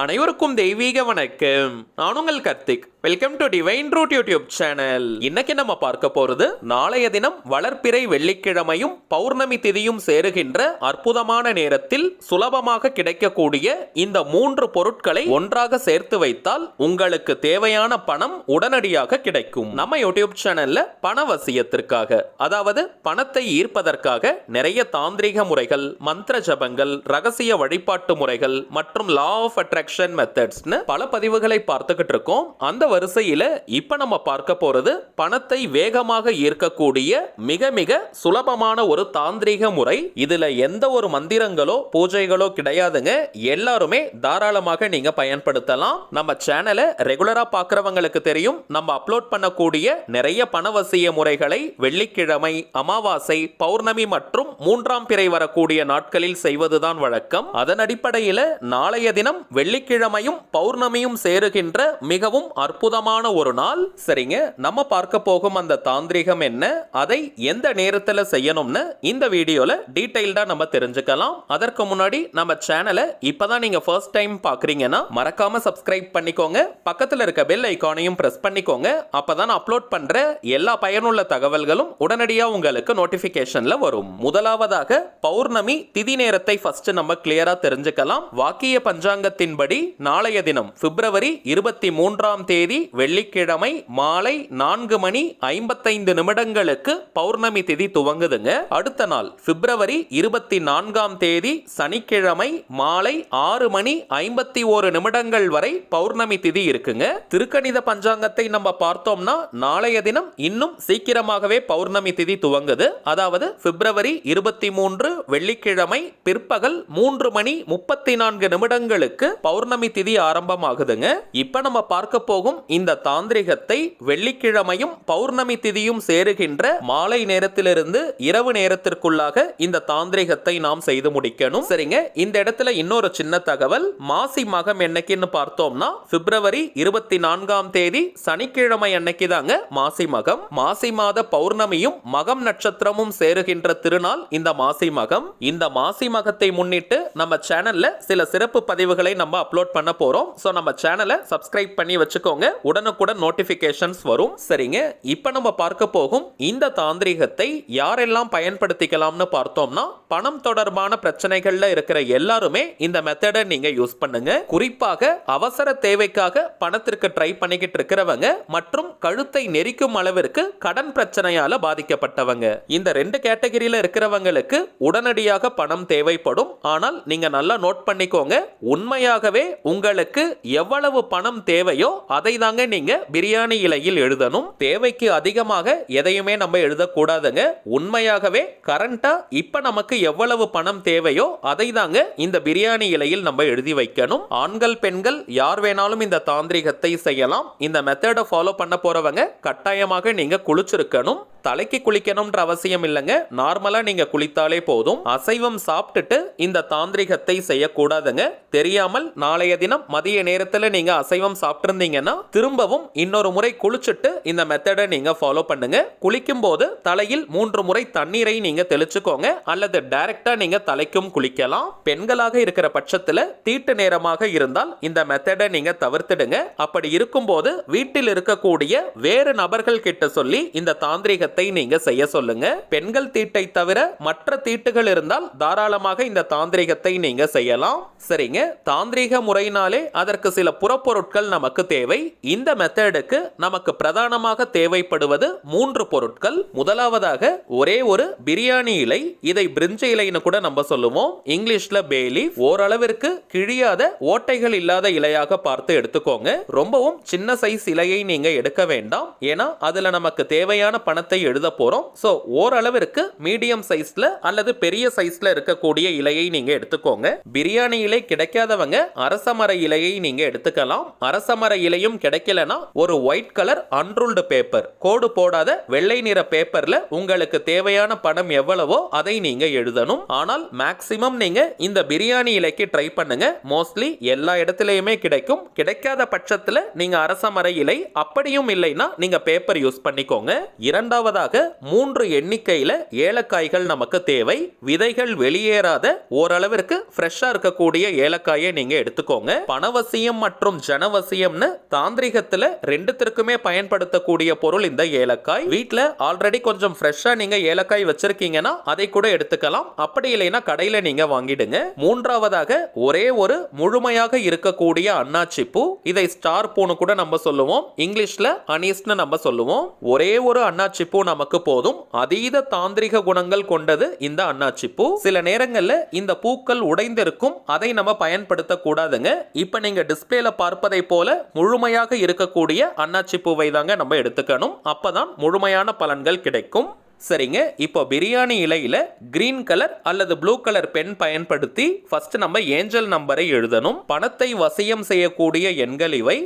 அனைவருக்கும் தெய்வீக வணக்கம். நான் உங்கள் Karthik. Welcome to Divine Root YouTube channel. இன்னைக்கு நம்ம பார்க்க போறது நாளைய தினம் வளர்ப்பிறை வெள்ளிக்கிழமையும் பௌர்ணமி திதியும் சேருகின்ற அற்புதமான நேரத்தில் சுலபமாக கிடைக்கக்கூடிய இந்த 3 பொருட்களை ஒன்றாக சேர்த்து வைத்தால் உங்களுக்கு தேவையான பணம் உடனடியாக கிடைக்கும். நம்ம யூடியூப் சேனல்ல பணவசியத்திற்காக, அதாவது பணத்தை ஈர்ப்பதற்காக நிறைய தாந்திரிக முறைகள், மந்திர ஜபங்கள், ரகசிய வழிபாட்டு முறைகள் மற்றும் லா ஆஃப் அட்ராக்ஷன் மெத்தட்ஸ்னு பல பதிவுகளை பார்த்துக்கிட்டு இருக்கோம். அந்த வரிசையில இப்ப நம்ம பார்க்க போறது பணத்தை வேகமாக ஈர்க்கக்கூடிய மிக மிக சுலபமான ஒரு தாந்திரிக முறை. இதுல எந்த ஒரு மந்திரங்களோ பூஜைகளோ கிடையாதுங்க. எல்லாருமே தாராளமாக நீங்க பயன்படுத்தலாம். நம்ம சேனலை ரெகுலரா பார்க்கறவங்களுக்கு தெரியும், நம்ம அப்லோட் பண்ணக்கூடிய நிறைய பணவசிய முறைகளை வெள்ளிக்கிழமை, அமாவாசை, பௌர்ணமி மற்றும் 3ஆம் பிறை வரக்கூடிய நாட்களில் செய்வதுதான் வழக்கம். அதன் அடிப்படையில் நாளைய தினம் வெள்ளிக்கிழமையும் பௌர்ணமியும் சேருகின்ற மிகவும் அற்புதமான ஒரு நாள். சரிங்க, நம்ம பார்க்க போகும் அந்த தாந்திரிகம் என்ன, அதை எந்த நேரத்தில் செய்யணும்னு இந்த வீடியோல டீடைல்டா நம்ம தெரிஞ்சுக்கலாம். அதற்கு முன்னாடி நம்ம சேனலை இப்பதான் நீங்க ஃபர்ஸ்ட் டைம் பார்க்கறீங்கன்னா மறக்காம சப்ஸ்கிரைப் பண்ணிக்கோங்க. பக்கத்தில் இருக்க பெல் ஐகானையும் பிரஸ் பண்ணிக்கோங்க. அப்பதான் அப்லோட் பண்ற எல்லா பயனுள்ள தகவல்களும் உடனடியாக உங்களுக்கு நோட்டிபிகேஷன்ல வரும். முதலாவதாக பௌர்ணமி திதி நேரத்தை ஃபர்ஸ்ட் நம்ம கிளியரா தெரிஞ்சுக்கலாம். வாக்கிய பஞ்சாங்கத்தின்படி நாளைய தினம் பிப்ரவரி 23ஆம் தேதி வெள்ளிக்கிழமை மாலை 4:55 பௌர்ணமி திதி துவங்குதுங்க. அடுத்த நாள் பிப்ரவரி 24ஆம் தேதி சனிக்கிழமை மாலை 6:51 வரை பௌர்ணமி திதி இருக்குங்க. திருக்கணித பஞ்சாங்கத்தை நம்ம பார்த்தோம்னா நாளைய தினம் இன்னும் சீக்கிரமாகவே பௌர்ணமி திதி துவங்குது. அதாவது பிப்ரவரி 23 வெள்ளிக்கிழமை பிற்பகல் 3:34 பௌர்ணமி திதி ஆரம்பமாகுதுங்க. இப்ப நம்ம பார்க்க போகும் இந்த தாந்திரிகத்தை வெள்ளிக்கிழமையும் பௌர்ணமி திதியும் சேருகின்ற மாலை நேரத்திலிருந்து இரவு நேரத்திற்குள்ளாக இந்த தாந்திரிகத்தை நாம் செய்து முடிக்கணும். சரிங்க, இந்த இடத்துல இன்னொரு சின்ன தகவல். மாசி மகம் என்னைக்குன்னு பார்த்தோம்னா பிப்ரவரி 24ஆம் தேதி சனிக்கிழமை அன்னைக்கு தாங்க மாசி மகம். மாசி மாத பௌர்ணமியும் மகம் நட்சத்திரமும் சேருகின்ற திருநாள் இந்த மாசி மகம். இந்த மாசி மகத்தை முன்னிட்டு நம்ம சேனல்ல சில சிறப்பு பதிவுகளை நம்ம அப்லோட் பண்ண போறோம். சோ நம்ம சேனலை சப்ஸ்கிரைப் பண்ணி வச்சுக்கோங்க, உடனுக்குடன் நோட்டிபிகேஷன்ஸ் வரும். சரிங்க, இப்ப நம்ம பார்க்க போகும் இந்த தாந்திரிகத்தை யாரெல்லாம் பயன்படுத்திக்கலாம்னு பார்த்தோம்னா பணம் தொடர்பான பிரச்சனைகள்ல இருக்கிற எல்லாருமே இந்த மெத்தடை நீங்க யூஸ் பண்ணுங்க. குறிப்பாக அவசர தேவைக்காக பணத்திற்கு ட்ரை பண்ணிக்கிட்டு இருக்கிறவங்க மற்றும் கழுத்தை நெரிக்கும் அளவிற்கு கடன் பிரச்சனையால பாதிக்கப்பட்டவங்க, இந்த 2 கேட்டகரியில இருக்கிறவங்களுக்கு உடனடியாக பணம் தேவைப்படும். ஆனால் நீங்க நல்லா நோட் பண்ணிக்கோங்க, உண்மையாகவே உங்களுக்கு எவ்வளவு பணம் தேவையோ அதை தாங்க நீங்க பிரியாணி இலையில் எழுதணும். தேவைக்கு அதிகமாக எதையுமே நம்ம எழுதக்கூடாதுங்க. உண்மையாகவே கரண்டா இப்ப நமக்கு எவ்வளவு பணம் தேவையோ அதை தாங்க இந்த பிரியாணி இலையில் நம்ம எழுதி வைக்கணும். ஆண்கள் பெண்கள் யார் வேணாலும் இந்த தாந்திரிகத்தை செய்யலாம். இந்த மெத்தடை ஃபாலோ பண்ண போறவங்க கட்டாயமாக நீங்க குளிச்சிருக்கணும். தலைக்கு குளிக்கணும்ன்ற அவசியம் இல்லைங்க, நார்மலா நீங்க குளித்தாலே போதும். அசைவம் சாப்பிட்டுட்டு இந்த தாந்திரிகத்தை செய்யக்கூடாதுங்க. தெரியாமல் நாளைய தினம் மதிய நேரத்தில் நீங்க அசைவம் சாப்பிட்டிருந்தீங்கன்னா திரும்பவும் இன்னொரு முறை குளிச்சுட்டு இந்த மெத்தடை நீங்க ஃபாலோ பண்ணுங்க. குளிக்கும் போது தலையில் 3 முறை தண்ணீரை நீங்க தெளிச்சுக்கோங்க, அல்லது டைரக்டா நீங்க தலைக்கும் குளிக்கலாம். பெண்களாக இருக்கிற பட்சத்தில் தீட்டு நேரமாக இருந்தால் இந்த மெத்தடை நீங்க தவிர்த்துடுங்க. அப்படி இருக்கும்போது வீட்டில் இருக்கக்கூடிய வேறு நபர்கள் கிட்ட சொல்லி இந்த தாந்திரிகத்தை நீங்க செய்ய சொல்லுங்க. பெண்கள் தீட்டை தவிர மற்ற தீட்டுகள் இருந்தால் தாராளமாக இந்த தாந்திரிகத்தை நீங்க செய்யலாம். சரிங்க, தாந்திரிக முறையினாலே அதற்கு சில புறப்பொருட்கள் நமக்கு தேவை. இந்த மெத்தடுக்கு நமக்கு பிரதானமாக தேவைப்படுவது 3 பொருட்கள். முதலாவதாக ஒரே ஒரு பிரியாணி இலை, இதை பிரிஞ்சி இலைன்னு கூட நம்ம சொல்லுவோம், இங்கிலீஷ்ல பே லீஃப். ஓரளவிற்கு கிழியாத ஓட்டைகள் இல்லாத இலையாக பார்த்து எடுத்துக்கோங்க. ரொம்பவும் சின்ன சைஸ் இலையை நீங்க எடுக்க வேண்டாம், ஏன்னா அதுல நமக்கு தேவையான பணத்தை எழுத போறோம். சோ ஓரளவிற்கு மீடியம் சைஸ்ல அல்லது பெரிய சைஸ்ல இருக்கக்கூடிய இலையை நீங்க எடுத்துக்கோங்க. பிரியாணி இலை கிடைக்காதவங்க அரசமர இலையை நீங்க எடுத்துக்கலாம். அரசமர இலையும் கிடைக்கலனா ஒரு ஒயிட் கலர் அன்ரூல்டு பேப்பர், கோடு போடாத வெள்ளை நிற பேப்பர்ல உங்களுக்கு தேவையான பணம் எவ்வளவோ அதை நீங்க எழுதணும். ஆனால் மேக்ஸிமம் நீங்க இந்த பிரியாணி இலைக்கு ட்ரை பண்ணுங்க. மோஸ்ட்லி எல்லா இடத்திலயுமே கிடைக்கும். கிடைக்காத பட்சத்துல நீங்க அரசமர இலை, அப்படியும் இல்லைன்னா நீங்க பேப்பர் யூஸ் பண்ணிக்கோங்க. இரண்டாவது அடுத்தவதாக 3 எண்ணிக்கையில ஏலக்காய்கள் நமக்கு தேவை. விதைகள் வெளியேறாத ஓரளவிற்கு ஃப்ரெஷ்ஷா இருக்கக்கூடிய ஏலக்காயை நீங்க எடுத்துக்கோங்க. பணவசியம் மற்றும் ஜனவசியம்னு தாந்திரிகத்துல ரெண்டுத்திற்குமே பயன்படுத்தக்கூடிய பொருள் இந்த ஏலக்காய். வீட்ல ஆல்ரெடி கொஞ்சம் ஃப்ரெஷ்ஷா நீங்க ஏலக்காய் வச்சிருக்கீங்கன்னா அதை கூட எடுத்துக்கலாம். அப்படி இல்லைன்னா கடையில நீங்க வாங்கிடுங்க. மூன்றாவதாக ஒரே ஒரு முழுமையாக இருக்கக்கூடிய அன்னாச்சி பூ. இதை ஸ்டார் பூன்னு கூட நம்ம சொல்லுவோம். இங்கிலீஷ்ல அனீஸ்னு நம்ம சொல்லுவோம். ஒரே ஒரு அன்னாச்சி பூ நமக்கு போதும். அதீத தாந்திரிக குணங்கள் கொண்டது இந்த அன்னாச்சி பூ. சில நேரங்கள்ல இந்த பூக்கள் உடைந்திருக்கும். அதை நம்ம பயன்படுத்த கூடாதுங்க. இப்ப நீங்க டிஸ்பிளேல பார்ப்பதை போல முழுமையாக இருக்கக்கூடிய அன்னாச்சி பூவை தாங்க நம்ம எடுத்துக்கணும். அப்பதான் முழுமையான பலன்கள் கிடைக்கும். சரிங்க, இப்போ பிரியாணி இலையில கிரீன் கலர் அல்லது ப்ளூ கலர் பென் பயன்படுத்தி ஃபர்ஸ்ட் நம்ம ஏஞ்சல் நம்பரை எழுதணும். பணத்தை வசியம் செய்யக்கூடிய எண்கள் இவை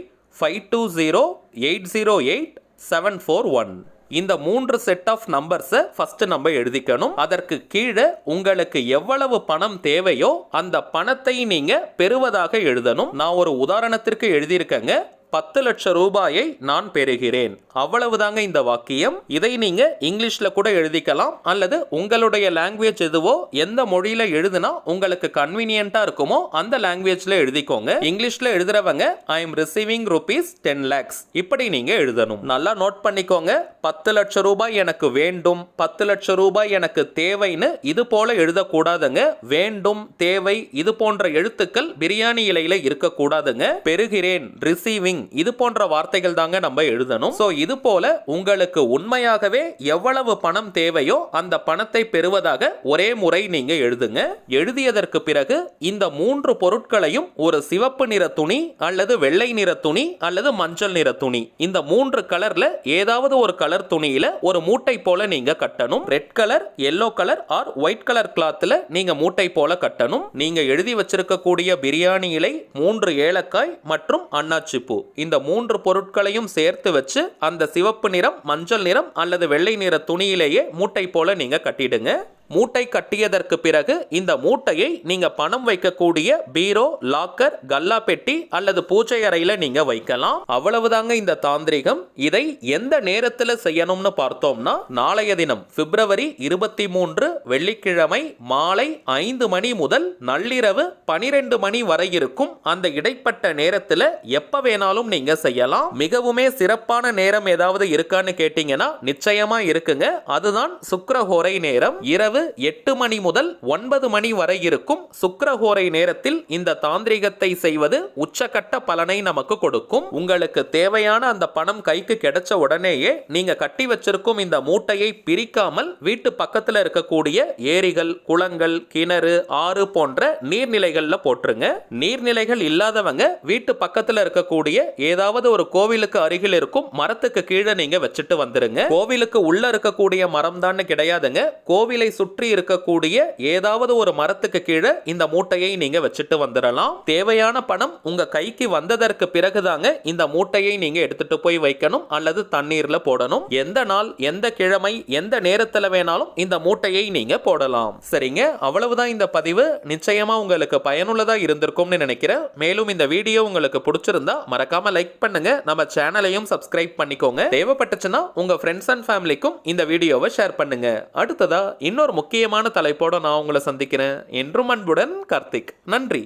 5208087441. இந்த 3 செட் ஆஃப் நம்பர்ஸை ஃபர்ஸ்ட் நம்ம எழுதிக்கணும். அதற்கு கீழே உங்களுக்கு எவ்வளவு பணம் தேவையோ அந்த பணத்தை நீங்க பெறுவதாக எழுதணும். நான் ஒரு உதாரணத்திற்கு எழுதியிருக்கேங்க. 10 லட்சம் ரூபாயை நான் பெறுகிறேன். அவ்வளவுதாங்க இந்த வாக்கியம். இதை நீங்க இங்கிலீஷ்ல கூட எழுதிக்கலாம் அல்லது உங்களுடைய லாங்குவேஜ் எதுவோ எந்த மொழியில எழுதுனா உங்களுக்கு கன்வீனியன்ட்டா இருக்குமோ அந்த லாங்குவேஜ்ல எழுதிக்கோங்க. இங்கிலீஷ்ல எழுதுறவங்க I am receiving rupees 10 lakhs இப்படி நீங்க எழுதணும். நல்லா நோட் பண்ணிக்கோங்க. 10 லட்சம் ரூபாய் எனக்கு வேண்டும், 10 லட்சம் ரூபாய் எனக்கு தேவைன்னு இது போல எழுதக்கூடாதுங்க. வேண்டும், தேவை இது போன்ற எழுத்துக்கள் பிரியாணி இலையில இருக்கக்கூடாதுங்க. பெறுகிறேன், ரிசீவிங் இது போன்ற வார்த்தைகள் தாங்க நம்ம எழுதணும். சோ இது போல உங்களுக்கு உண்மையாகவே எவ்வளவு பணம் தேவையோ அந்த பணத்தை பெறுவதாக ஒரே முறை நீங்க எழுதுங்க. எழுதியதற்கு பிறகு இந்த 3 பொருட்களையும் ஒரு சிவப்பு நிற துணி அல்லது வெள்ளை நிற துணி அல்லது மஞ்சள் நிற துணி, இந்த 3 கலர்ல ஏதாவது ஒரு கலர் துணியில ஒரு மூட்டை போல நீங்க கட்டணும். Red colour, yellow colour or white colour கிளாத்ல நீங்க மூட்டை போல கட்டணும். நீங்க எழுதி வச்சிருக்கக்கூடிய பிரியாணி இலை, 3 ஏலக்காய் மற்றும் அன்னாச்சி பூ, இந்த 3 பொருட்களையும் சேர்த்து வச்சு அந்த சிவப்பு நிறம், மஞ்சள் நிறம் அல்லது வெள்ளை நிற துணியிலேயே மூட்டை போல நீங்க கட்டிடுங்க. மூட்டை கட்டியதற்கு பிறகு இந்த மூட்டையை நீங்க பணம் வைக்கக்கூடிய பீரோ, லாக்கர், கல்லா பெட்டி அல்லது பூஜை அறையில நீங்க வைக்கலாம். அவ்வளவுதாங்க இந்த தாந்திரிகம். இதை எந்த நேரத்தில் செய்யணும்னு பார்த்தோம்னா நாளைய தினம் பிப்ரவரி 23 வெள்ளிக்கிழமை மாலை 5 மணி முதல் நள்ளிரவு 12 மணி வரை இருக்கும். அந்த இடைப்பட்ட நேரத்தில் எப்ப வேணாலும் நீங்க செய்யலாம். மிகவுமே சிறப்பான நேரம் ஏதாவது இருக்கான்னு கேட்டீங்கன்னா நிச்சயமா இருக்குங்க. அதுதான் சுக்கிரஹோரை நேரம். இரவு 8 மணி முதல் 9 மணி வரை இருக்கும் சுக்கிரஹோரை நேரத்தில் இந்த தாந்திரிகத்தை செய்வது உச்சகட்ட பலனை நமக்கு கொடுக்கும். உங்களுக்கு தேவையான அந்த பணம் கைக்கு கிடைச்ச உடனேயே நீங்க கட்டி வச்சிருக்கும் இந்த மூட்டையை பிரிக்காமல் வீட்டு பக்கத்துல இருக்கக்கூடிய ஏரிகள், குளங்கள், கிணறு, ஆறு போன்ற நீர்நிலைகள்ல போட்டுருங்க. நீர்நிலைகள் இல்லாதவங்க வீட்டு பக்கத்துல இருக்கக்கூடிய ஏதாவது ஒரு கோவிலுக்கு அருகில் இருக்கும் மரத்துக்கு கீழே நீங்க வச்சுட்டு வந்துருங்க. கோவிலுக்கு உள்ள இருக்கக்கூடிய மரம் தான் கிடையாதுங்க. கோவிலை சுற்றி இருக்கக்கூடிய ஏதாவது ஒரு மரத்துக்கு கீழே இந்த மூட்டையை நீங்க வச்சுட்டு வந்துடலாம். தேவையான பணம் உங்க கைக்கு வந்ததற்கு பிறகுதாங்க இந்த மூட்டையை நீங்க எடுத்துட்டு போய் வைக்கணும் அல்லது தண்ணீர்ல போடணும். எந்த நாள், எந்த கிழமை, எந்த நேரத்துல வேணாலும் இந்த மூட்டையை நீங்க போடலாம். சரிங்க, அவ்வளவுதான் இந்த பதிவு. நிச்சயமா உங்களுக்கு பயனுள்ளதா இருந்திருக்கும்னு நினைக்கிறேன். மேலும் இந்த வீடியோ உங்களுக்கு பிடிச்சிருந்தா மறக்காம லைக் பண்ணுங்க. நம்ம சேனலையும் சப்ஸ்கிரைப் பண்ணிக்கோங்க. தேவைப்பட்டுச்சுன்னா உங்க ஃப்ரெண்ட்ஸ் அண்ட் ஃபேமிலிக்கும் இந்த வீடியோவை ஷேர் பண்ணுங்க. அடுத்ததா இன்னொரு முக்கியமான தலைப்போட நான் உங்களை சந்திக்கிறேன். என்றும் அன்புடன் கார்த்திக். நன்றி.